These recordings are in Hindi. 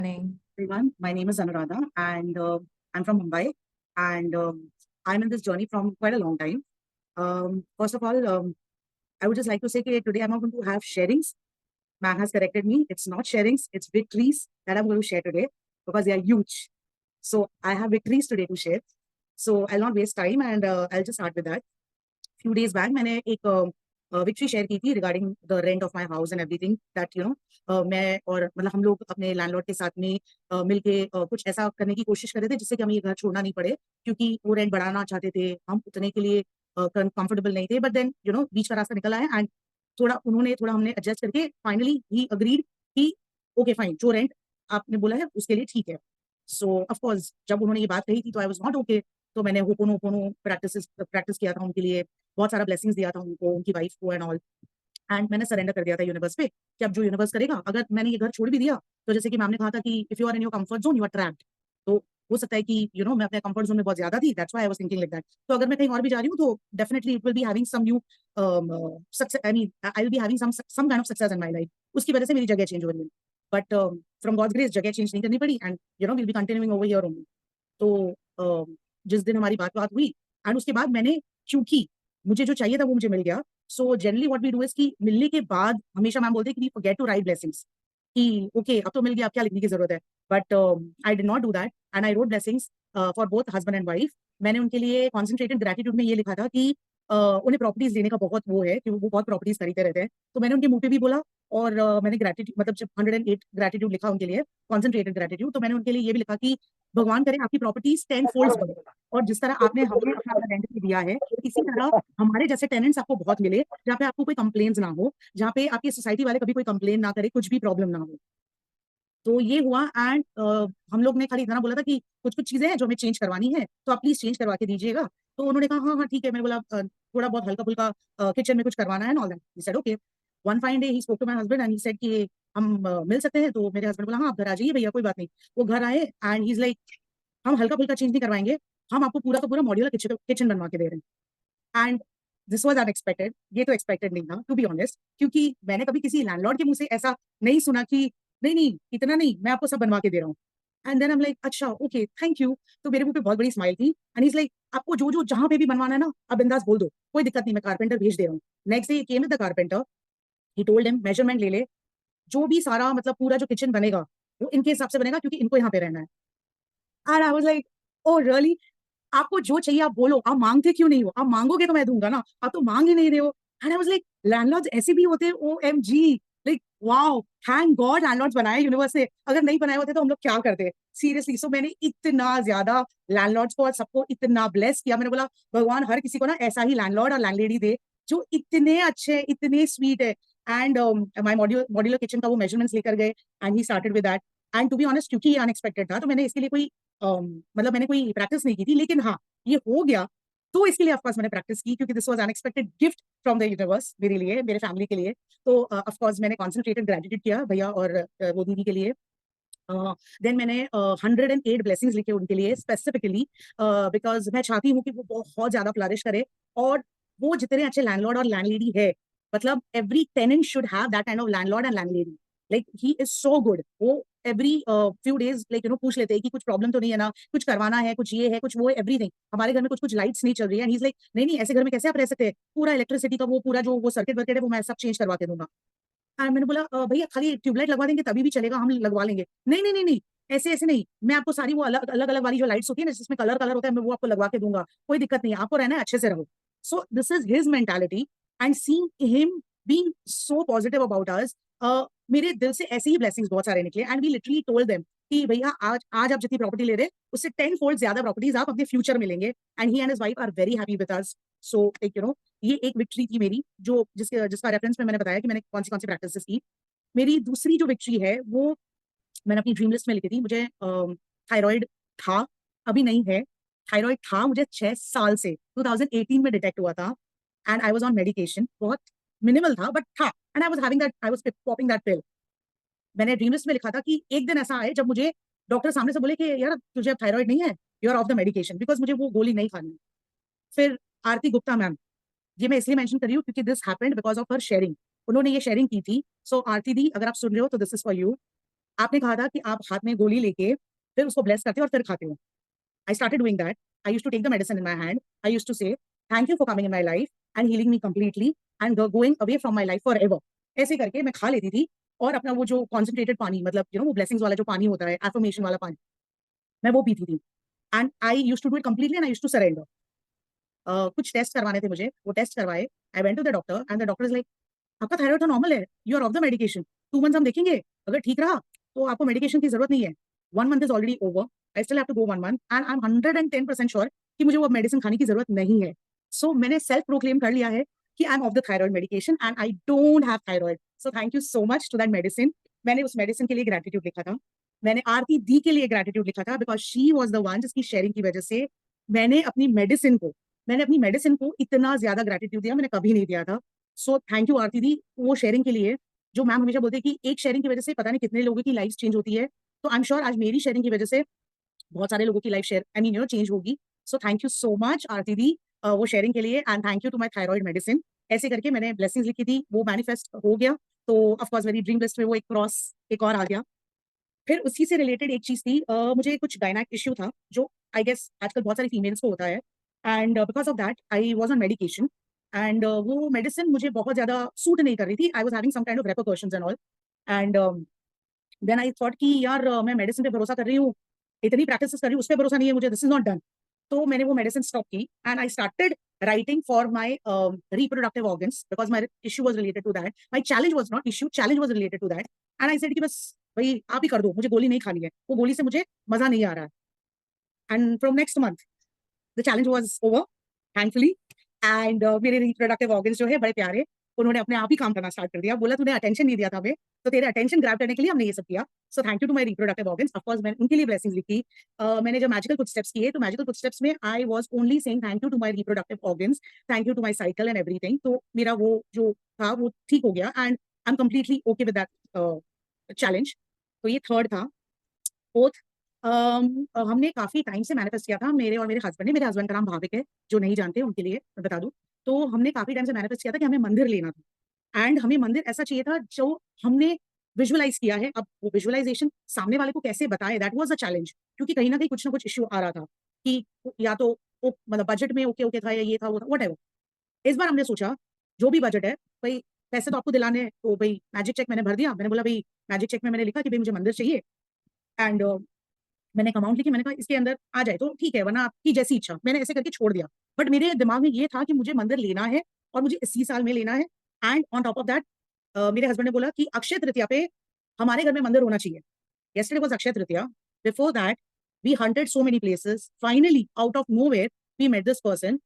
Morning. Everyone. My name is Anuradha, and I'm from Mumbai, and I'm in this journey from quite a long time. First of all, I would just like to say that today I'm not going to have sharings. Man has corrected me. It's not sharings, it's victories that I'm going to share today because they are huge. So I have victories today to share. So I'll not waste time, and I'll just start with that. Few days back मैंने एक विक्ट्री शेयर की थी regarding the rent of my house and everything that मैं और मतलब हम लोग अपने लैंडलॉर्ड के साथ में मिलके कुछ ऐसा करने की कोशिश कर रहे थे जिससे कि हमें ये घर छोड़ना नहीं पड़े क्योंकि वो रेंट बढ़ाना चाहते थे, हम उतने के लिए कंफर्टेबल नहीं थे, बट देन बीच का रास्ता निकला है एंड थोड़ा हमने एडजस्ट करके फाइनली ही अग्रीड कि ओके फाइन, जो रेंट आपने बोला है उसके लिए ठीक है. सो ऑफ कोर्स जब उन्होंने ये बात कही थी तो आई वाज नॉट ओके. तो मैंने होपोनोपोनो प्रैक्टिस किया था उनके लिए, बहुत सारा ब्लेसिंग्स दिया था उनको, उनकी वाइफ को एंड ऑल. एंड मैंने सरेंडर कर दिया था यूनिवर्स पे कि अब जो यूनिवर्स करेगा. अगर मैंने ये घर छोड़ भी दिया तो जैसे कि मैम ने कहा था कि if you are in your comfort zone you are trapped. तो हो सकता है कि मैं अपने कंफर्ट जोन में बहुत ज्यादा थी, that's why I was thinking like that. तो अगर मैं कहीं और भी जा रही हूँ तो definitely it will be having some new success, I mean I will be having some kind of success in my life. उसकी वजह से मेरी जगह चेंज हो रही है, बट फ्रॉम गॉड्स ग्रेस जगह चेंज नहीं करनी पड़ी and will be continuing over here only. तो जिस दिन हमारी बात बात हुई एंड उसके बाद मैंने, क्योंकि मुझे जो चाहिए था वो मुझे मिल गया. So generally what we do is कि मिलने के बाद हमेशा मैम बोलते हैं कि we forget to write blessings, कि ओके अब तो मिल गया, अब क्या लिखने की जरूरत है. But I did not do that and I wrote blessings for both husband and wife. मैंने उनके लिए कॉन्सेंट्रेटेड ग्रेटिट्यूड में ये लिखा था कि उन्हें प्रॉपर्टीज लेने का बहुत वो है कि वो बहुत प्रॉपर्टीज खरीदते रहते हैं. तो मैंने उनके मुंह पे भी बोला और मैंने ग्रेटिट्यूड मतलब जब 108 ग्रेटिट्यूड लिखा उनके लिए, कॉन्सेंट्रेटेड ग्रेटिट्यूड, तो मैंने उनके लिए ये भी लिखा कि भगवान करे आपकी प्रॉपर्टीज 10 फोल्ड्स बढ़े और जिस तरह आपने हमें अपना रेंट पे दिया है इसी तरह हमारे जैसे टेनेंट्स आपको बहुत मिले, जहाँ पे आपको कोई कंप्लेन्स ना हो, जहाँ पे आपकी सोसाइटी वाले कभी कोई कंप्लेन ना करे, कुछ भी प्रॉब्लम ना हो. तो ये हुआ एंड हम लोग ने खाली इतना बोला था कि कुछ कुछ चीजें हैं जो हमें चेंज करवानी है तो आप प्लीज चेंज करवा के दीजिएगा. तो उन्होंने कहा हाँ हाँ ठीक है. मैंने बोला थोड़ा बहुत हल्का फुल्का किचन में कुछ करवाना है, all that. He said okay. One fine day he spoke to my husband and he said कि हम मिल सकते हैं. तो मेरे हस्बैंड बोला हाँ आप घर आ जाइए भैया, कोई बात नहीं. वो घर आए एंड ही इज लाइक हम हल्का फुल्का चेंज नहीं करवाएंगे, हम आपको पूरा का पूरा मॉड्यूलर किचन बनवा के दे रहे हैं. And this was unexpected. ये तो एक्सपेक्टेड नहीं था टू बी ऑनेस्ट, क्योंकि मैंने कभी किसी लैंडलॉर्ड के मुंह से ऐसा नहीं सुना कि नहीं नहीं इतना नहीं, मैं आपको सब बनवा के दे रहा हूँ. And then I am like अच्छा ओके थैंक यू. तो मेरे मुंह पे बहुत बड़ी स्माइल थी एंड इज लाइक आपको जो जो जहां पे भी बनवाना है ना आप बिंदास बोल दो, कोई दिक्कत नहीं, मैं कारपेंटर भेज दे रहा हूँ. Next day came with the carpenter. He told him measurement ले ले, जो भी सारा मतलब पूरा जो किचन बनेगा वो इनके हिसाब से बनेगा क्योंकि इनको यहाँ पे रहना है. And I was like oh really, आपको जो चाहिए आप बोलो, आप मांगते क्यों नहीं हो, आप मांगोगे तो मैं दूंगा ना, आप तो मांग ही नहीं रहे हो. And I was like landlords ऐसे भी होते हैं, O M G, like wow, thank God landlords बनाए यूनिवर्स से. अगर नहीं बनाए होते तो हम लोग क्या करते सीरियसली. सो मैंने इतना ज्यादा लैंडलॉर्ड्स को और सबको इतना ब्लेस किया. मैंने बोला भगवान हर किसी को ना ऐसा ही लैंडलॉर्ड और लैंडलेडी दे जो इतने अच्छे इतने स्वीट है. एंड माई मॉड्यूलर किचन का वो मेजरमेंट्स लेकर गए and he started with that. And to be honest क्योंकि ये अनएक्सपेक्टेड था तो मैंने इसके लिए कोई मतलब मैंने कोई प्रैक्टिस नहीं की थी, लेकिन हाँ ये हो गया. तो इसके लिए ऑफकोर्स मैंने प्रैक्टिस की क्योंकि this was unexpected gift from the universe मेरे लिए, मेरे फैमिली के लिए. तो ऑफकोर्स मैंने कॉन्सेंट्रेटेड ग्रेटिट्यूड किया भैया और वो दीदी के लिए. देन मैंने 108 ब्लेसिंग्स लिखे उनके लिए स्पेसिफिकली, बिकॉज मैं चाहती हूँ कि वो बहुत ज्यादा फ्लरिश करे. और वो जितने अच्छे लैंडलॉर्ड और लैंडलेडी है, मतलब every tenant should have that kind of landlord and landlady. Like he is so good. वो एवरी फ्यू डेज लाइक पूछ लेते हैं कि कुछ प्रॉब्लम तो नहीं है ना, कुछ करवाना है, कुछ ये है कुछ वो है, एवरीथिंग. हमारे घर में कुछ कुछ लाइट्स नहीं चल रही है एंड ही इज लाइक नहीं नहीं ऐसे घर में कैसे आप रह सकते हैं, पूरा इलेक्ट्रिसिटी का वो पूरा जो वो सर्किट वर्किट है वो मैं सब चेंज करवा के दूंगा. मैंने बोला भैया खाली ट्यूबलाइट लगवा देंगे तभी भी चलेगा, हम लगवा लेंगे. नहीं नहीं नहीं नहीं, ऐसे ऐसे नहीं, मैं आपको सारी वो अलग अलग अलग वाली जो लाइट्स होती है ना जिसमें कलर कलर होता है मैं वो आपको लगवा के दूंगा, कोई दिक्कत नहीं है, आपको रहना है अच्छे से रहो. So this is his mentality and seeing him being so positive about us. मेरे दिल से ऐसे ही ब्लेसिंग्स बहुत सारे निकले and we literally told them कि भैया आज आज आप जितनी प्रॉपर्टी ले रहे हैं उससे 10 फोल्ड ज्यादा प्रॉपर्टीज आप अपने फ्यूचर में लेंगे. And he and his wife are very happy with us. So like ये एक विक्ट्री थी मेरी, जो जिसका रेफरेंस में मैंने बताया कि मैंने कौन सी प्रैक्टिस की. मेरी दूसरी जो विक्ट्री है वो मैंने अपनी ड्रीम लिस्ट में लिखी थी. मुझे थायराइड था, अभी नहीं है. थायराइड था मुझे 6 साल से, 2018 में डिटेक्ट हुआ था and I was on medication, बहुत मिनिमल था बट था. And I was having that, I was popping that pill. मैंने ड्रीम लिस्ट में लिखा था कि एक दिन ऐसा आए जब मुझे डॉक्टर सामने से बोले कि यार तुझे अब थायराइड नहीं है, you are off the medication, because मुझे वो गोली नहीं खानी. फिर आरती गुप्ता मैम, ये मैं इसलिए मेंशन कर रही हूँ क्योंकि this happened because of her sharing. उन्होंने ये शेयरिंग की थी. सो आरती दी अगर आप सुन रहे हो तो दिस इज फॉर यू. आपने कहा था कि आप हाथ में गोली लेके फिर उसको ब्लेस करते हो और फिर खाते हो। I started doing that. I used to take the medicine in my hand. I used to say, thank you for coming in my life and healing me completely and going away from my life forever. ऐसे करके मैं खा लेती थी और अपना वो जो कॉन्सेंट्रेटेड पानी, मतलब वो ब्लेसिंग्स वाला जो पानी होता है, एफर्मेशन वाला पानी, मैं वो पीती थी। And I use to do it completely and I use to surrender. कुछ टेस्ट करवाने थे मुझे, वो टेस्ट करवाए। I went to the doctor and the doctor is like, आपका थायराइड तो नॉर्मल है, you are off the medication, 2 months हम देखेंगे, अगर ठीक रहा तो आपको मेडिकेशन की जरूरत नहीं है। 1 month is already over, I still have to go 1 month and I am 110% sure कि मुझे वो मेडिसिन खाने की जरूरत नहीं है। सो मैंने सेल्फ प्रोक्लेम कर लिया है कि I am off the thyroid medication and I don't have thyroid. So thank you so much to that medicine. मैंने उस मेडिसिन के लिए ग्रेटिट्यूड लिखा था। मैंने आरती दी के लिए ग्रेटिट्यूड लिखा था because she was the one जिसकी शेयरिंग की वजह से मैंने अपनी मेडिसिन को इतना ज्यादा ग्रेटिट्यूड दिया, मैंने कभी नहीं दिया था। सो थैंक यू आरती दी वो शेयरिंग के लिए। जो मैम हमेशा बोलते हैं कि एक शेयरिंग की वजह से पता नहीं कितने लोगों की लाइफ चेंज होती है, तो आई एम श्योर आज मेरी शेयरिंग की वजह से बहुत सारे लोगों की लाइफ शेयर चेंज होगी। So thank you so much Aarti दी वो शेयरिंग के लिए and thank you to my thyroid medicine. ऐसे करके मैंने ब्लेसिंग्स लिखी थी, वो मैनिफेस्ट हो गया। तो ऑफकोर्स मेरी ड्रीम लिस्ट में वो एक क्रॉस एक और आ गया। फिर उसी से रिलेटेड एक चीज थी, मुझे कुछ गायनाक इश्यू था जो आई गेस आजकल बहुत सारी फीमेल्स को होता है and because of that I was on medication and वो मेडिसिन मुझे बहुत ज्यादा सूट नहीं कर रही थी। I was having some kind of repercussions and all and then I thought कि यार मैं मेडिसिन पे भरोसा कर रही हूँ, इतनी प्रैक्टिस कर रही हूँ, उस पर भरोसा नहीं है मुझे, दिस इज नॉट डन। तो मैंने वो मेडिसिन स्टॉप की and I started writing for my reproductive organs because my issue was related to that. My challenge was not issue, challenge was related to that. And I said कि बस भाई आप ही कर दो, मुझे गोली नहीं खानी है, वो गोली से मुझे मजा नहीं आ रहा है। And from next month the challenge was over thankfully and मेरे रिप्रोडक्टिव ऑर्गन्स जो है बड़े प्यारे, उन्होंने अपने आप ही काम करना स्टार्ट कर दिया। बोला तूने अटेंशन नहीं दिया था हमें, तो तेरे अटेंशन ग्रैब करने के लिए हमने ये सब किया। So thank you to my reproductive organs. Of course मैंने उनके लिए ब्लेसिंग्स लिखी। मैंने जब मैजिकल फुटस्टेप्स किए तो मैजिकल फुटस्टेप्स में I was only saying thank you to my reproductive organs, thank you to my cycle and everything. तो मेरा वो जो था वो ठीक हो गया and I am completely okay with that challenge. तो ये थर्ड था। फोर्थ, हमने काफी टाइम से मैनिफेस्ट किया था, मेरे और मेरे हस्बैंड ने। मेरे हस्बैंड का नाम भाविक है, जो नहीं जानते उनके लिए मैं बता दूं। तो हमने काफी टाइम से मैनिफेस्ट किया था कि हमें मंदिर लेना था एंड हमें मंदिर ऐसा चाहिए था जो हमने विजुअलाइज किया है। अब वो विजुअलाइजेशन सामने वाले को कैसे बताए, दैट वाज अ चैलेंज, क्योंकि कहीं ना कहीं कुछ ना कुछ इश्यू आ रहा था कि या तो मतलब बजट में ओके ओके था या ये था वो था, वट एवर। इस बार हमने सोचा जो भी बजट है भाई, पैसे तो आपको दिलाने हैं, तो भाई मैजिक चेक मैंने भर दिया। मैंने बोला भाई मैजिक चेक में मैंने लिखा कि भाई मुझे मंदिर चाहिए एंड मैंने एक अमाउंट लिखी, मैंने कहा इसके अंदर आ जाए तो ठीक है, वरना आपकी जैसी इच्छा। मैंने ऐसे करके छोड़ दिया। बट मेरे दिमाग में ये था कि मुझे मंदिर लेना है और मुझे इसी साल में लेना है। And on top of that मेरे हस्बैंड ने बोला कि अक्षय तृतीया पे हमारे घर में मंदिर होना चाहिए। yesterday was Akshaya Tritiya. Before that we hunted so many places, finally out of nowhere we met this person.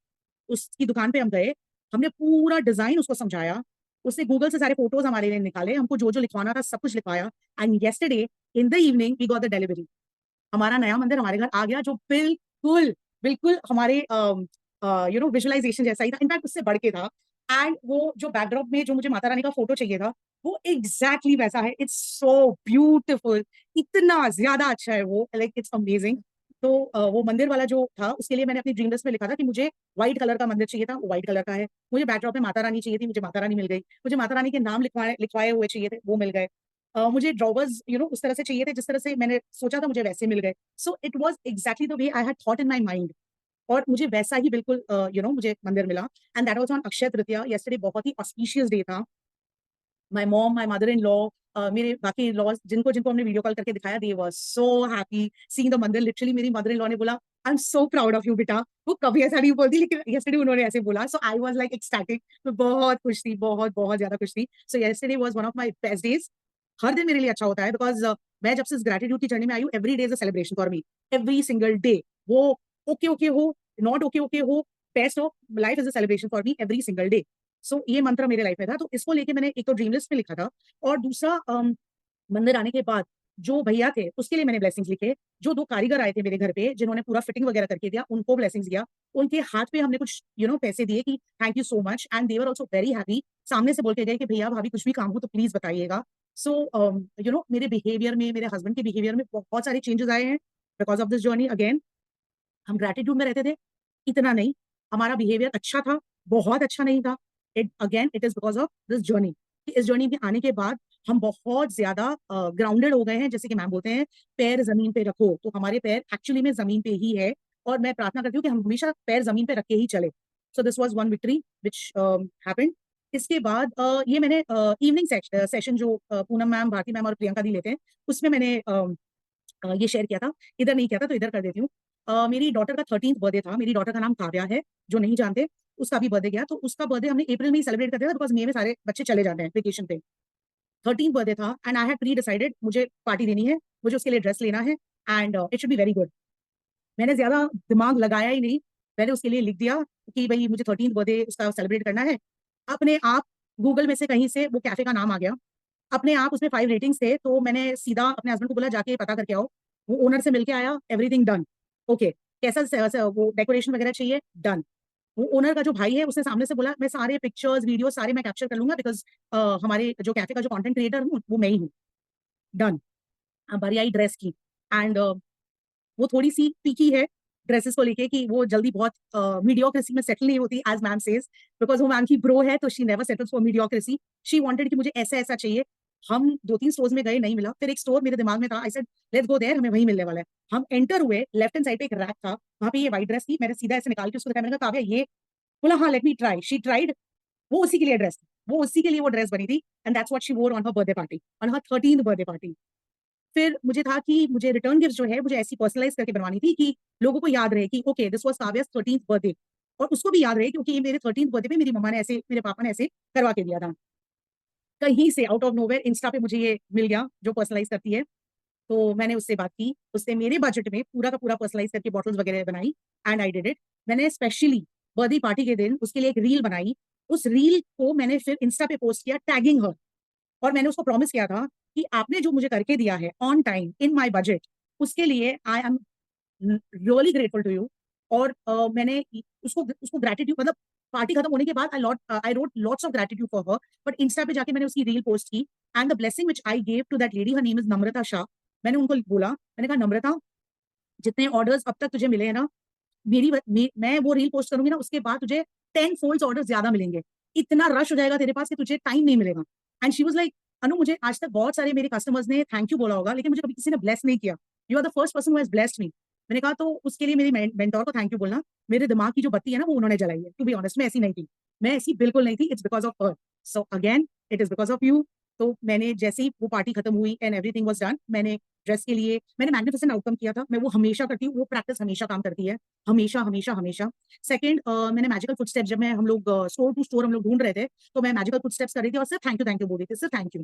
उसकी दुकान पे हम गए, हमने पूरा डिजाइन उसको समझाया, उसने गूगल से सारे फोटोज हमारे लिए निकाले, हमको जो जो लिखवाना था सब कुछ लिखवाया and yesterday in the evening we got the delivery। हमारा नया मंदिर हमारे घर आ गया, जो बिल्कुल बिल्कुल हमारे विजुअलाइजेशन जैसा ही था, इनफैक्ट उससे बढ़ के था। एंड वो जो बैकड्रॉप में जो मुझे माता रानी का फोटो चाहिए था वो एग्जैक्टली वैसा है। इट्स सो ब्यूटिफुल, इतना ज्यादा अच्छा है वो, लाइक इट्स अमेजिंग। तो वो मंदिर वाला जो था उसके लिए मैंने अपनी ड्रीम लिस्ट में लिखा था कि मुझे व्हाइट कलर का मंदिर चाहिए था, वो व्हाइट कलर का है। मुझे बैकड्रॉप में माता रानी चाहिए थी, मुझे माता रानी मिल गई। मुझे माता रानी के नाम लिखवाए हुए चाहिए थे, वो मिल गए। मुझे ड्रॉवर्स उस तरह से चाहिए थे जिस तरह से मैंने सोचा था, मुझे वैसे मिल गए। So it was exactly the way I had thought in my mind और मुझे वैसा ही बिल्कुल मुझे मंदिर मिला। And that was on Akshaya Tritiya. Yesterday बहुत ही ऑस्पिशियस डे था। My mom, my mother in law, मेरे बाकी लॉज जिनको जिनको हमने वीडियो कॉल करके दिखाया, दे वर सो हैप्पी सीइंग द मंदिर। लिटरली मेरी मदर इन लॉ ने बोला I am so proud of you बेटा। वो कभी ऐसा नहीं बोलती, लेकिन यस्टरडे उन्होंने ऐसे बोला। So I was like ecstatic. मैं बहुत खुश थी, बहुत बहुत ज्यादा खुश थी। So yesterday was one of my best days. हर दिन मेरे लिए अच्छा होता है बिकॉज मैं जब से इस ग्रेटिट्यूड की जर्नी में आई हूँ, every day is a celebration for me, every single day. वो ओके ओके हो, नॉट ओके ओके हो, बेस्ट हो, life is a celebration for me every single day. So ये मंत्र मेरे लाइफ में था, तो इसको लेके मैंने एक तो ड्रीम लिस्ट में लिखा था और दूसरा मंदिर आने के बाद जो भैया थे उसके लिए मैंने ब्लेसिंग्स लिखे। जो 2 कारीगर आए थे मेरे घर पे जिन्होंने पूरा फिटिंग वगैरह करके दिया, उनको ब्लेसिंग्स दिया। उनके हाथ पे हमने कुछ पैसे दिए कि thank you so much and they were also very happy. सामने से बोल के गए कि भैया भाभी कुछ भी काम हो तो प्लीज बताइएगा। सो मेरे बिहेवियर में, मेरे हस्बैंड के बिहेवियर में बहुत सारे चेंजेस आए हैं because of this journey. Again हम ग्रेटिट्यूड में रहते थे, इतना नहीं, हमारा बिहेवियर अच्छा था, बहुत अच्छा नहीं था। It again it is because of this journey. इस जर्नी में आने के बाद हम बहुत ज्यादा ग्राउंडेड हो गए हैं, जैसे कि मैम बोलते हैं पैर जमीन पे रखो, तो हमारे पैर एक्चुअली में जमीन पे ही है। और मैं प्रार्थना करती हूँ कि हम हमेशा पैर जमीन पे रख के ही चले। सो this was one victory which happened. इसके बाद ये मैंने इवनिंग सेशन जो पूनम मैम, भारती मैम और प्रियंका दी लेते हैं, उसमें मैंने ये शेयर किया था। इधर नहीं किया था तो इधर कर देती हूँ। मेरी डॉटर का 13th बर्थडे था। मेरी डॉटर का नाम काव्या है, जो नहीं जानते। उसका भी बर्थडे गया, तो उसका बर्थडे हमने अप्रैल में ही सेलिब्रेट कर दिया था, बिकॉज मई में सारे बच्चे चले जाते हैं वेकेशन पे। 13th बर्थडे था and I had pre decided मुझे पार्टी देनी है, मुझे उसके लिए ड्रेस लेना है and it should be very good. मैंने ज्यादा दिमाग लगाया ही नहीं, मैंने उसके लिए लिख दिया कि भाई मुझे 13th बर्थडे उसका सेलिब्रेट करना है। अपने आप गूगल में से कहीं से वो कैफे का नाम आ गया, अपने आप उसमें 5 रेटिंग्स थे, तो मैंने सीधा अपने हस्बैंड को बोला जाके पता करके आओ। वो ओनर से मिलके आया, एवरीथिंग डन, ओके। कैसा वो डेकोरेशन वगैरह चाहिए, डन। वो ओनर का जो भाई है उसने सामने से बोला मैं सारे पिक्चर्स वीडियो सारे मैं कैप्चर कर लूंगा, बिकॉज हमारे जो कैफे का जो कंटेंट क्रिएटर हूँ वो मैं ही हूँ। डन। अब बारी आई ड्रेस की, एंड वो थोड़ी सी पीकी है ड्रेसेस को लेके, कि वो जल्दी बहुत मीडियोक्रेसी में सेटल नहीं होती, एज मैम सेज, बिकॉज वो मैम की ब्रो है, तो she never settles for mediocrity. She wanted कि मुझे ऐसा ऐसा चाहिए। हम 2-3 स्टोर्स में गए, नहीं मिला। फिर एक स्टोर मेरे दिमाग में था, I said let's go there, हमें वहीं मिलने वाला है। हम एंटर हुए, लेफ्ट हैंड साइड पे एक रैक था, वहां पे ये व्हाइट ड्रेस थी। मैंने सीधा ऐसे निकाल के उसको दिखाया, मैंने कहा काव्या ये। बोला हाँ let me try. She tried. वो उसी के लिए ड्रेस थी, वो उसी के लिए वो ड्रेस बनी थी, एंड दैट्स व्हाट शी वोर on her birthday party, on her 13th birthday party. फिर मुझे था कि मुझे रिटर्न गिफ्ट जो है मुझे ऐसी पर्सनलाइज करके बनवानी थी कि लोगों को याद रहे कि ओके दिस वाज काव्या's 13th बर्थडे, और उसको भी याद रहे क्योंकि ये मेरे 13th बर्थडे पे मेरी मम्मा ने ऐसे, मेरे पापा ने ऐसे करवा के दिया था। कहीं से आउट ऑफ नोवेयर इंस्टा पे मुझे ये मिल गया जो पर्सनलाइज करती है। तो मैंने उससे बात की, उससे मेरे बजट में पूरा का पूरा पर्सनलाइज करके बॉटल्स वगैरह बनाई, एंड आई डिड इट। मैंने स्पेशली बर्थडे पार्टी के दिन उसके लिए एक रील बनाई। उस रील को मैंने फिर इंस्टा पे पोस्ट किया टैगिंग हर, और मैंने उसको प्रॉमिस किया था कि आपने जो मुझे करके दिया है on time in my budget, उसके लिए I am really grateful to you. और मैंने उसको उसको ग्रेटिट्यूड, मतलब पार्टी खत्म होने के बाद I wrote lots of gratitude for her, but insta पे जाके मैंने उसकी रील पोस्ट की, and the blessing which I gave to that lady, her name is Namrata Shah. मैंने उनको बोला, मैंने कहा नम्रता, जितने ऑर्डर्स अब तक तुझे मिले हैं ना, मैं वो रील पोस्ट करूंगी ना, उसके बाद तुझे 10 फोल्ड ऑर्डर ज्यादा मिलेंगे। इतना रश हो जाएगा तेरे पास कि तुझे टाइम नहीं मिलेगा। एंड शी वाज लाइक अनु, मुझे आज तक बहुत सारे मेरे कस्टमर्स ने थैंक यू बोला होगा, लेकिन मुझे कभी किसी ने ब्लेस नहीं किया। You are the first person who has blessed me. मैंने कहा तो उसके लिए मेरी मेंटोर को थैंक यू बोलना। मेरे दिमाग की जो बत्ती है ना वो उन्होंने जलाई है। टू बी ऑनेस्ट मैं ऐसी नहीं थी, मैं ऐसी बिल्कुल नहीं थी। It's because of her. So again it is because of you. तो मैंने जैसे ही वो पार्टी खत्म हुई एंड एवरीथिंग वाज डन, मैंने ड्रेस के लिए मैंने मैग्निफिसेंट आउटकम किया था। मैं वो हमेशा करती हूँ, वो प्रैक्टिस हमेशा काम करती है, हमेशा हमेशा हमेशा। सेकंड, मैंने मैजिकल फुटस्टेप्स, जब मैं हम लोग स्टोर टू स्टोर हम लोग ढूंढ रहे थे, तो मैं मैजिकल फुटस्टेप्स कर रही थी और सिर्फ थैंक यू बोल रही थी, सिर्फ थैंक यू।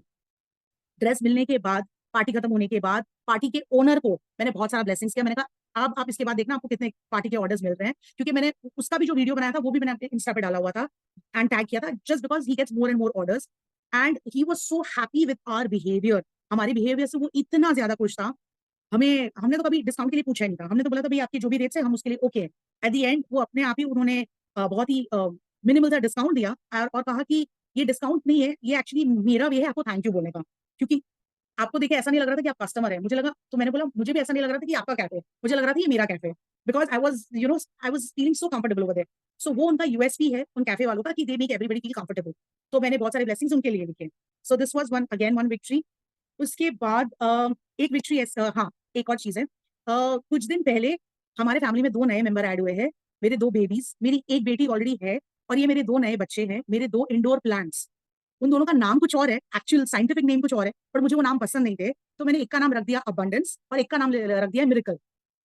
ड्रेस मिलने के बाद, पार्टी खत्म होने के बाद, पार्टी के ओनर को मैंने बहुत सारा ब्लेसिंग्स किया। मैंने कहा अब आप इसके बाद देखना आपको कितने पार्टी के ऑर्डर्स मिल रहे हैं, क्योंकि मैंने उसका भी जो वीडियो बनाया था वो भी मैंने अपने इंस्टा पे डाला हुआ था एंड टैग किया था, just because he gets more and more orders. And he was so happy with our behaviour. हमारे बिहेवियर से वो इतना ज्यादा खुश था। हमने तो कभी डिस्काउंट के लिए पूछा ही नहीं था, हमने तो बोला था भाई आपके जो भी रेट्स है हम उसके लिए ओके है। एट द एंड वो अपने आप ही उन्होंने बहुत ही मिनिमल सा डिस्काउंट दिया, और कहा कि ये डिस्काउंट नहीं है, ये एक्चुअली मेरा वे है आपको थैंक यू बोलने का, क्योंकि आपको देखे ऐसा नहीं लग रहा था कि आप कस्टमर है। मुझे लगा, तो मैंने बोला मुझे भी ऐसा नहीं लग रहा था कि आपका कैफे है, मुझे लग रहा था ये मेरा कैफे है, because I was feeling so comfortable over there. So वो उनका यूएसपी है उन कैफे वालों का कि they make everybody feel comfortable. तो मैंने बहुत सारे ब्लेसिंग्स उनके लिए लिखे। So this was one victory. उसके बाद एक विक्ट्री, हाँ एक और चीज है। कुछ दिन पहले हमारे फैमिली में 2 नए मेंबर ऐड हुए हैं, मेरे 2 बेबीज। मेरी एक बेटी ऑलरेडी है, और ये मेरे 2 नए बच्चे हैं, मेरे 2 इंडोर प्लांट्स। उन दोनों का नाम कुछ और है, एक्चुअल साइंटिफिक नेम कुछ और है, पर मुझे वो नाम पसंद नहीं थे, तो मैंने एक का नाम रख दिया अबंडेंस और एक का नाम रख दिया मिरेकल।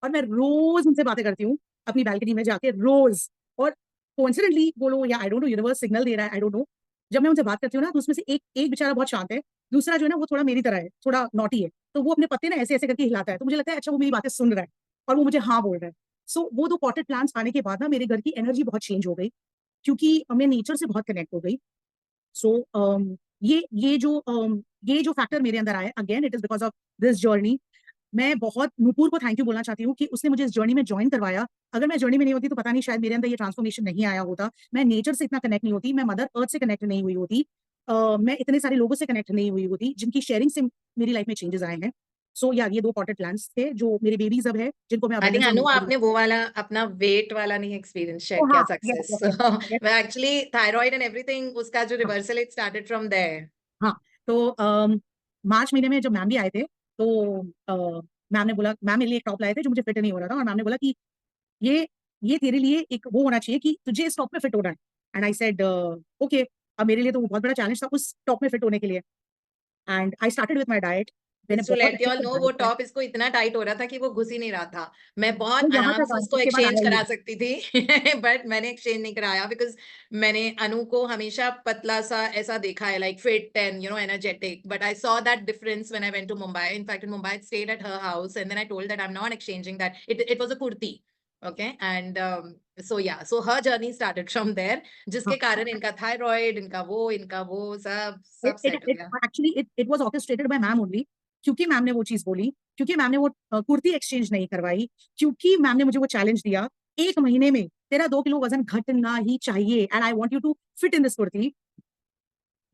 और मैं रोज उनसे बातें करती हूँ अपनी बैल्कनी में जाके, रोज। और कोइंसिडेंटली बोलो या I don't know, universe signal दे रहा है, आई डोंट नो, जब मैं उनसे बात करती हूँ ना, तो उसमें से एक एक बेचारा बहुत शांत है, दूसरा जो है ना वो थोड़ा मेरी तरह है, थोड़ा नॉटी है। तो वो अपने पत्ते ना ऐसे ऐसे करके हिलाता है, तो मुझे लगता है अच्छा वो मेरी बातें सुन रहा है और वो मुझे हाँ बोल रहा है। सो वो 2 पॉटेड प्लांट्स आने के बाद ना मेरे घर की एनर्जी बहुत चेंज हो गई, क्योंकि मैं नेचर से बहुत कनेक्ट हो गई। सो ये जो फैक्टर मेरे अंदर आया, again it is because of this journey. मैं बहुत नूपुर को थैंक यू बोलना चाहती हूँ कि उसने मुझे इस जर्नी में ज्वाइन करवाया। अगर मैं जर्नी में नहीं होती तो पता नहीं शायद मेरे अंदर ये ट्रांसफॉर्मेशन नहीं आया होता, मैं नेचर से इतना कनेक्ट नहीं होती, मैं मदर अर्थ से कनेक्ट नहीं हुई होती, मैं इतने सारे लोगों से कनेक्ट नहीं हुई होती जिनकी शेयरिंग से मेरी लाइफ में चेंजेस आए हैं। सो यार ये 2 पॉटेड प्लांट्स थे जो मेरे बेबीज अब है, जिनको मैं आई थिंक अबंडेंस और अनु मिल्क। आपने वो वाला अपना वेट वाला नहीं एक्सपीरियंस शेयर ओ किया हाँ, यस सक्सेस। Yes yes. मैं एक्चुअली थायराइड एंड एवरीथिंग उसका जो हाँ reversal it started from there. हाँ, तो मार्च महीने में जब मैम भी आए थे, तो मैम ने बोला, मैम मेरे लिए एक टॉप लाए थे जो मुझे फिट नहीं हो रहा था, और मैम ने बोला कि ये ये तेरे लिए एक वो होना चाहिए कि तुझे इस टॉप में फिट होना है। And I said okay. अब मेरे लिए तो वो बहुत बड़ा चैलेंज था उस टॉप में फिट होने के लिए। And I started with my diet. मैंने जस्ट टू बहुत लेट यू अच्छे ऑल से नो, वो डाइट किया। टॉप इसको इतना टाइट हो रहा था कि वो घुस ही नहीं रहा था। मैं बहुत वो यहाँ आराम तक से आया, उसको उसके बाद एक्सचेंज आया ही करा नहीं। सकती थी बट मैंने एक्सचेंज नहीं कराया, बिकॉज मैंने अनु को हमेशा पतला सा ऐसा देखा है, like fit and energetic, but I saw that difference when I went to Mumbai. In fact in Mumbai I stayed at her house and then I told that I am not exchanging that, it was a kurti. Okay and so her journey started from there, जिसके कारण इनका थायराइड, इनका वो सब इट सब इट सेट हो इट गया। Actually it was orchestrated by ma'am only. क्योंकि मैम ने वो चीज बोली, क्योंकि मैम ने वो कुर्ती एक्सचेंज नहीं करवाई, क्योंकि मैम ने मुझे वो चैलेंज दिया, 1 महीने में तेरा 2 किलो वजन घटना ही चाहिए and I want you to fit in this kurti.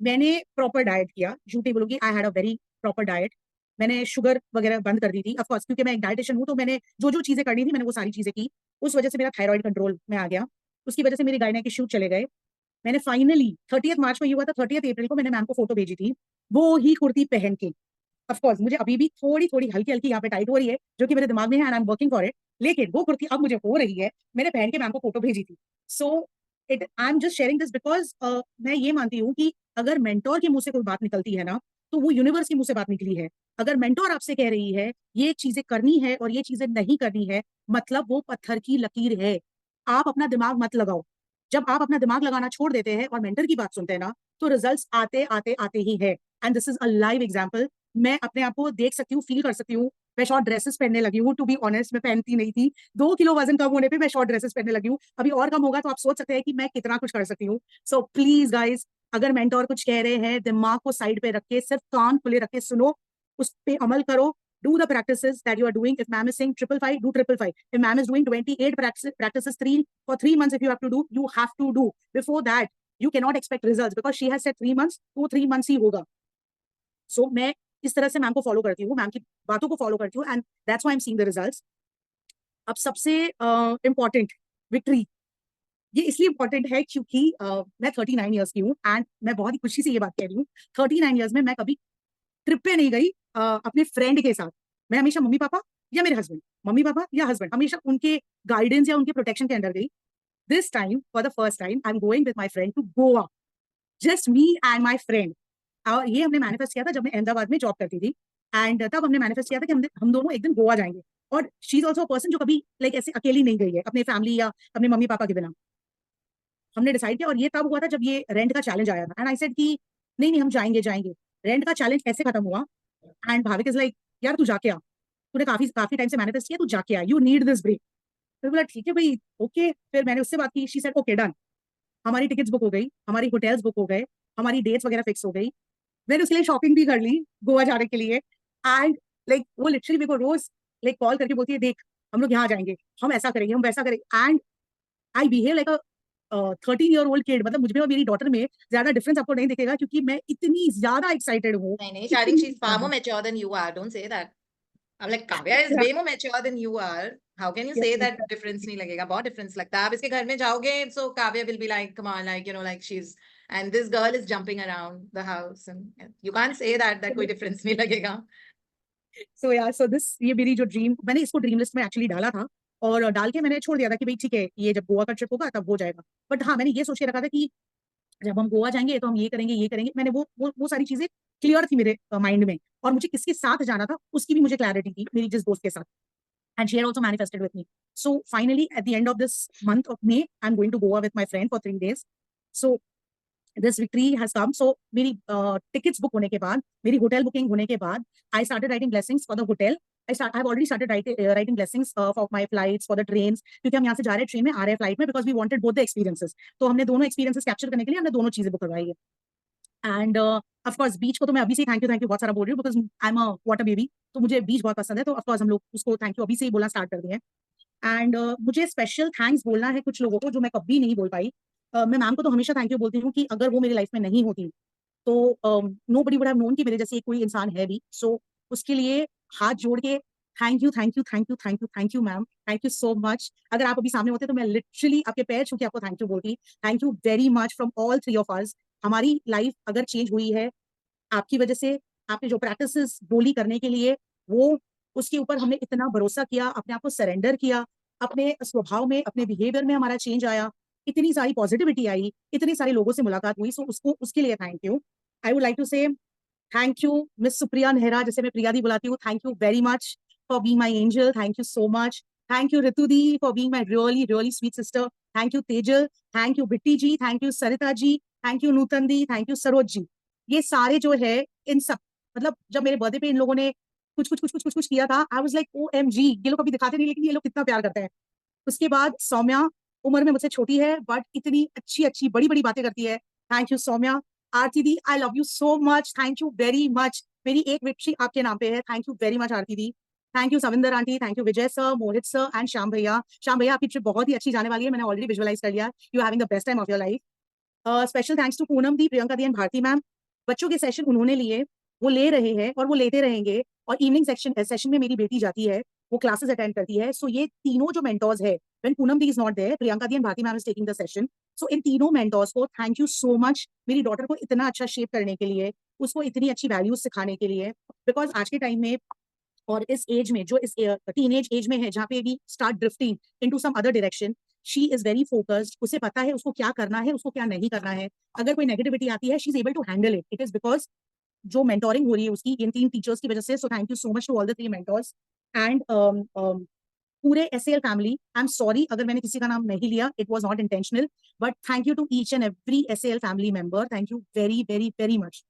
मैंने प्रॉपर डाइट किया, झूठी बोलूंगी, I had a very proper diet. मैंने शुगर वगैरह बंद कर दी थी, ऑफ कोर्स क्योंकि मैं एक डाइटिशियन हूँ, तो मैंने जो जो चीजें करनी थी मैंने वो सारी चीजें की। उस वजह से मेरा थायराइड कंट्रोल में आ गया, उसकी वजह से मेरे गायनेक इश्यू चले गए। मैंने फाइनली 30 मार्च को ये हुआ था, 30 अप्रैल को मैंने मैम को फोटो भेजी थी वो ही कुर्ती पहन के। ऑफ कोर्स मुझे अभी भी थोड़ी थोड़ी हल्की हल्की यहाँ पे टाइट हो रही है, जो कि मेरे दिमाग में है and I am working for it. लेकिन वो कुर्ती अब मुझे हो रही है, मैंने पहन के मैम को फोटो भेजी थी। So it I am just sharing this because मैं ये मानती हूँ कि अगर मेंटोर के मुंह से कोई बात निकलती है ना, तो वो यूनिवर्स के मुंह से बात निकली है। अगर मेंटोर आपसे कह रही है ये चीजें करनी है और ये चीजें नहीं करनी है, मतलब वो पत्थर की लकीर है। आप अपना दिमाग मत लगाओ। जब आप अपना दिमाग लगाना छोड़ देते हैं और मेंटर की बात सुनते हैं ना, तो रिजल्ट्स आते आते आते ही है। And this is a live example. मैं अपने आप को देख सकती हूँ, फील कर सकती हूँ। मैं शॉर्ट ड्रेसेस पहनने लगी हूँ, टू बी ऑनेस्ट मैं पहनती नहीं थी। 2 किलो वजन कम होने पे मैं शॉर्ट ड्रेसेस पहनने लगी हूँ। अभी और कम होगा तो आप सोच सकते हैं कि मैं कितना कुछ कर सकती हूँ। सो प्लीज गाइज, अगर मेंटोर कुछ कह रहे हैं, दिमाग को साइड पे रख के सिर्फ कान खुले रख के सुनो, उस पे अमल करो। Do the practices that you are doing. If ma'am is saying 555, do 555. If ma'am is doing 28 practices for 3 months, if you have to do, you have to do. Before that, you cannot expect results because she has said 3 months, तो 3 months ही होगा। सो मैं इस तरह से मैम को फॉलो करती हूँ, मैम की बातों को फॉलो करती हूँ, and that's why I am seeing the results. अब सबसे इम्पोर्टेंट विक्ट्री ये इसलिए इंपॉर्टेंट है क्योंकि मैं 39 ईयर्स की हूँ एंड मैं बहुत ही खुशी से ये बात कह रही हूँ। 39 ईयर्स में मैं कभी ट्रिप पे नहीं गई अपने फ्रेंड के साथ। मैं हमेशा मम्मी पापा या मेरे हस्बैंड, मम्मी पापा या हस्बैंड, हमेशा उनके गाइडेंस या उनके प्रोटेक्शन के अंडर गई। This time for the first time I am going with my friend to Goa, just me and my friend. और ये हमने मैनिफेस्ट किया था जब मैं अहमदाबाद में जॉब करती थी। एंड तब हमने मैनिफेस्ट किया था कि हम दोनों एक दिन गोवा जाएंगे। और शी इज ऑल्सो पर्सन जो कभी लाइक ऐसे अकेली नहीं गई है अपने फैमिली या अपने मम्मी पापा के बिना। हमने डिसाइड किया और ये तब हुआ था जब ये रेंट का चैलेंज आया था, एंड आई सेड कि नहीं नहीं हम जाएंगे जाएंगे। रेंट का चैलेंज ऐसे खत्म हुआ एंड भाविक इज लाइक यार तू जाके आ, तूने काफी काफी टाइम से मैनिफेस्ट किया, तू जाके आ, यू नीड दिस ब्रेक। फिर बोला ठीक है भाई, ओके। फिर मैंने उससे बात की, शी सेड ओके डन। हमारी टिकट्स बुक हो गई, हमारी होटल्स बुक हो गए, हमारी डेट्स वगैरह फिक्स हो गई। मैंने उसके लिए शॉपिंग भी कर ली गोवा जाने के लिए। एंड लाइक वो लिटरली मेरे को रोज लाइक कॉल करके बोलती है देख हम लोग यहाँ जाएंगे, हम ऐसा करेंगे, हम वैसा करेंगे। And I behave like a 13 year old kid. मतलब मुझ में और मेरी डॉटर में ज्यादा डिफरेंस आपको नहीं दिखेगा क्योंकि मैं इतनी ज्यादा एक्साइटेड हूँ, नहीं, Shadik, इतनी she's far more ज्यादा। mature than you are. Don't say that. I'm like, Kavya is way more mature than you are. How can you say that difference नहीं लगेगा? बहुत difference लगता है। आप इसके घर में जाओगे, so Kavya will be like, come on, like, like she's, and this girl is jumping around the house, and you can't say that कोई difference नहीं लगेगा। सो यार सो दिस ये मेरी जो ड्रीम, मैंने इसको ड्रीम लिस्ट में एक्चुअली डाला था और डाल के मैंने छोड़ दिया था कि भाई ठीक है ये जब गोवा का ट्रिप होगा तब हो जाएगा। बट हाँ मैंने ये सोच के रखा था कि जब हम गोवा जाएंगे तो हम ये करेंगे ये करेंगे। मैंने वो सारी चीजें क्लियर थी मेरे माइंड में, और मुझे किसके साथ जाना था उसकी भी मुझे क्लैरिटी थी, मेरी जिस दोस्त के साथ। And she had also manifested with me. So finally at the end of this month of May I am going to Goa with my friend for 3 days। So this victory has come. So मेरी टिकट्स बुक होने के बाद, मेरी होटल बुकिंग होने के बाद, I started writing blessings for the hotel. I've already started writing blessings for my flights, for the trains, क्योंकि हम यहाँ से जा रहे हैं ट्रेन में, आ रहे हैं फ्लाइट में, because we wanted both the experiences. तो हमने दोनों एक्सपीरियंसेस कैप्चर करने के लिए हमने दोनों चीजें बुक करवाई है। एंड ऑफ कोर्स बीच को तो मैं अभी से थैंक यू बहुत सारा बोल रही हूँ, because I am a water baby, तो मुझे बीच बहुत पसंद है। तो ऑफ कोर्स हम लोग उसको थैंक यू अभी से ही बोलना स्टार्ट कर दिए हैं। एंड मुझे स्पेशल थैंक्स बोलना है कुछ लोगों को जो मैं कभी नहीं बोल पाई। मैं मैम को तो हमेशा थैंक यू बोलती हूँ कि अगर वो मेरी लाइफ में नहीं होती तो nobody would have known कि मेरे जैसे कोई इंसान है भी। सो उसके लिए हाथ जोड़ के thank you thank you thank you thank you thank you ma'am, thank you so much. अगर आप अभी सामने होते तो मैं लिटरली आपके पैर छू के आपको थैंक यू बोलती। Thank you very much from all 3 of us। हमारी लाइफ अगर चेंज हुई है आपकी वजह से आपने जो प्रैक्टिसेस बोली करने के लिए, वो उसके ऊपर हमने इतना भरोसा किया, अपने आप को सरेंडर किया, अपने स्वभाव में, अपने बिहेवियर में हमारा चेंज आया, इतनी सारी पॉजिटिविटी आई, इतने सारे लोगों से मुलाकात हुई, सो उसको उसके लिए thank you. I would like to say thank you miss Supriya Nehra, जिसे मैं प्रिया दी बुलाती हूँ, thank you very much for being my angel, thank you so much. Thank you Ritu दी for being my really really sweet sister, thank you Tejal, thank you Bitti ji, thank you Sarita ji, thank you Nutan दी, थैंक यू सरोज जी। ये सारे जो है, इन सब, मतलब जब मेरे बर्थडे पे इन लोगों ने कुछ कुछ कुछ कुछ कुछ कुछ किया था, I was like O M G, ये लोग कभी दिखाते नहीं लेकिन ये लोग कितना प्यार करते हैं। उसके बाद सौम्या, उम्र में मुझसे छोटी है बट इतनी अच्छी अच्छी बड़ी बड़ी बातें करती है, thank you Saumya. Aarti di, I love you so much, thank you very much, मेरी एक विक्ट्री आपके नाम पे है, thank you very much Aarti di. Thank you Savinder aunty, thank you Vijay sir, Mohit sir and Shyam भैया। श्याम भैया, आपकी ट्रिप बहुत ही अच्छी जाने वाली है, मैंने ऑलरेडी विजुअलाइज कर लिया, you having the best time of your life. Special thanks to Poonam di, Priyanka the and Bharti ma'am. बच्चों के सेशन उन्होंने लिए, वो ले रहे हैं और वो लेते रहेंगे। और इवनिंग सेशन में मेरी बेटी जाती है, वो क्लासेस अटेंड करती है। सो ये तीनों जो मेंटोर्स है, व्हेन पूनम दी is not there, Priyanka the and Bharti ma'am is taking the session. So इन तीनों मेंटोर्स को थैंक यू सो मच, मेरी डॉटर को इतना अच्छा शेप करने के लिए, उसको इतनी अच्छी वैल्यूज सिखाने के लिए। बिकॉज आज के टाइम में और इस एज में, जो इस टीनेज एज में है, जहाँ पे we start drifting into some other direction, she is very focused, उसे पता है उसको क्या करना है, उसको क्या नहीं करना है। अगर कोई नेगेटिविटी आती है, she is able to handle it, it is because जो मेंटोरिंग हो रही है उसकी इन तीन टीचर्स की वजह से। So thank you so much to all the three mentors and पूरे SL family. I am sorry अगर मैंने किसी का नाम नहीं लिया, it was not intentional, but thank you to each and every SL family member, thank you very very very much.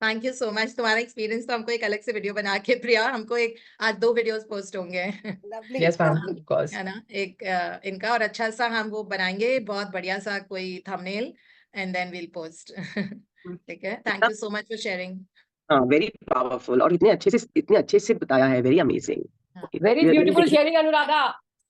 Thank you so much. तुम्हारा एक्सपीरियंस तो हमको एक अलग से वीडियो बना के प्रिया, हमको एक आज 2 वीडियोस पोस्ट होंगे। Lovely. Yes, ma'am, of course. है ना, एक इनका और अच्छा सा हम वो बनाएंगे, बहुत बढ़िया सा कोई thumbnail and then we'll post. ठीक है, thank you so much for sharing. हाँ, वेरी पावरफुल और इतने अच्छे से बताया है, वेरी अमेजिंग। हाँ। Very beautiful sharing, Anuradha.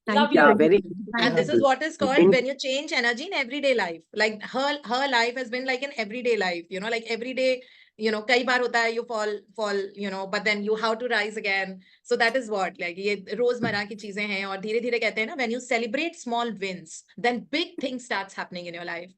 Love you. you. Yeah, very. And this is what is called In- when you change energy in everyday life. Like her life has been like an everyday life, you know, like every day, you know, कई बार होता है you fall, you know, but then you how to rise again. So that is what, like ये रोजमर्रा की चीजें हैं, और धीरे धीरे कहते हैं ना, when you celebrate small wins, then big things starts happening in your life.